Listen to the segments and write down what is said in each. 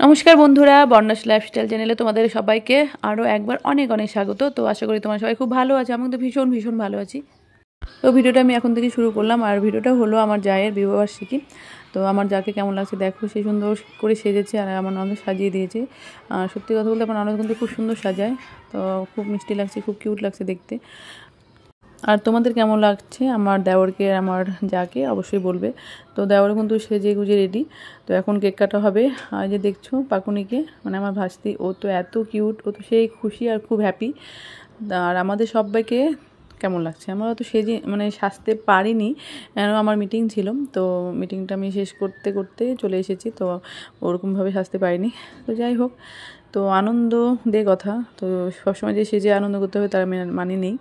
নমস্কার বন্ধুরা, বর্ণাস লাইফস্টাইল চ্যানেলে তোমাদের সবাইকে আরও একবার অনেক অনেক স্বাগত। তো আশা করি তোমার সবাই খুব ভালো আছে। আমি তো ভীষণ ভীষণ ভালো আছি। তো ভিডিওটা আমি এখন থেকে শুরু করলাম, আর ভিডিওটা হলো আমার জায়ের বিবাহবার্ষিকী। তো আমার যাকে কেমন লাগছে দেখো, সে সুন্দর করে সেজেছে আর আমার ননদ সাজিয়ে দিয়েছে। সত্যি কথা বলতে আমার ননদ কিন্তু খুব সুন্দর সাজায়, তো খুব মিষ্টি লাগছে, খুব কিউট লাগছে দেখতে। আর তোমাদের কেমন লাগছে আমার দেওরকে আমার যাকে অবশ্যই বলবে। তো দেওর কিন্তু সেজে গুজে রেডি। তো এখন কেক কাটা হবে। আর যে দেখছো পাকুনিকে, মানে আমার ভাস্তি, ও তো এত কিউট, ও তো সেই খুশি আর খুব হ্যাপি। আর আমাদের সবাইকে কেমন লাগছে, আমরা তো সেজে মানে সাজতে পারিনি, কেন আমার মিটিং ছিল। তো মিটিংটা আমি শেষ করতে করতে চলে এসেছি, তো ওরকমভাবে সাজতে পারিনি। তো যাই হোক, তো আনন্দ দিয়ে কথা, তো সবসময় যে সেজে আনন্দ করতে হবে তার মানে নেই।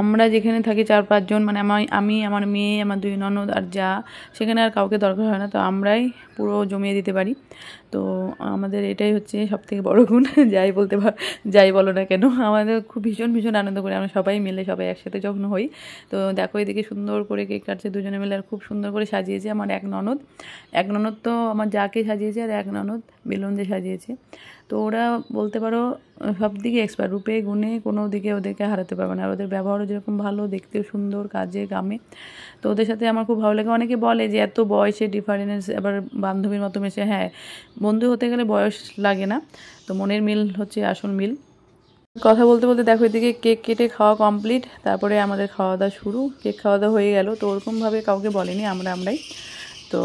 আমরা যেখানে থাকি 4-5 জন, মানে আমি আমার মেয়ে, আমার 2 ননদ আর যা, সেখানে আর কাউকে দরকার হয় না, তো আমরাই পুরো জমিয়ে দিতে পারি। তো আমাদের এটাই হচ্ছে সবথেকে বড় গুণ। যাই বলো না কেন, আমাদের খুব ভীষণ ভীষণ আনন্দ করি আমরা সবাই মিলে, সবাই একসাথে যখন হই। তো দেখো এদিকে সুন্দর করে কেক কাটছে দুজনে মিলে, আর খুব সুন্দর করে সাজিয়েছে আমার এক ননদ তো আমার যাকে সাজিয়েছে, আর এক ননদ বেলুন দিয়ে সাজিয়েছে। তো ওরা বলতে পারো সব দিকে এক্সপার্ট, রূপে গুণে কোনো দিকে ওদেরকে হারাতে পারবে না। আর ওদের ব্যবহারও যেরকম ভালো, দেখতেও সুন্দর, কাজে কামে। তো ওদের সাথে আমার খুব ভালো লাগে। অনেকে বলে যে এত বয়সে ডিফারেন্স, আবার বান্ধবীর মতো মেশে। হ্যাঁ, বন্ধু হতে গেলে বয়স লাগে না, তো মনের মিল হচ্ছে আসল মিল। কথা বলতে বলতে দেখো এদিকে কেক কেটে খাওয়া কমপ্লিট, তারপরে আমাদের খাওয়া দাওয়া শুরু। কেক খাওয়া দাওয়া হয়ে গেল, তো ওরকমভাবে কাউকে বলেনি, আমরাই। তো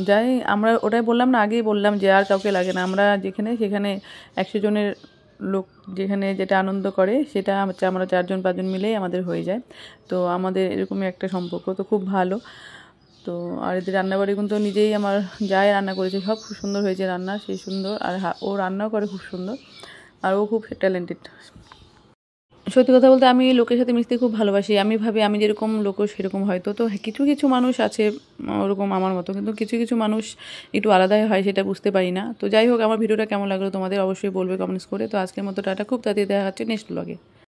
যাই, আমরা ওটাই বললাম না, আগেই বললাম যে আর কাউকে লাগে না। আমরা সেখানে 100 জনের লোক যেখানে যেটা আনন্দ করে, সেটা হচ্ছে আমরা 4-5 জন মিলেই আমাদের হয়ে যায়। তো আমাদের এরকমই একটা সম্পর্ক, তো খুব ভালো। তো আর এদের রান্নাবাড়ি কিন্তু নিজেই আমার যাই রান্না করেছে, সব খুব সুন্দর হয়েছে রান্না, সেই সুন্দর। আর ও রান্নাও করে খুব সুন্দর, আর ও খুব ট্যালেন্টেড। সত্যি কথা বলতে আমি লোকের সাথে মিশতে খুব ভালোবাসি। আমি ভাবি আমি যেরকম লোকও সেরকম হয়তো। তো কিছু কিছু মানুষ আছে ওরকম আমার মতো, কিন্তু কিছু কিছু মানুষ একটু আলাদাই হয়, সেটা বুঝতে পারি না। তো যাই হোক, আমার ভিডিওটা কেমন লাগলো তোমাদের অবশ্যই বলবে কমেন্টস করে। তো আজকের মতো টাটা, খুব তাড়াতাড়ি দেখা হচ্ছে নেক্সট ব্লগে।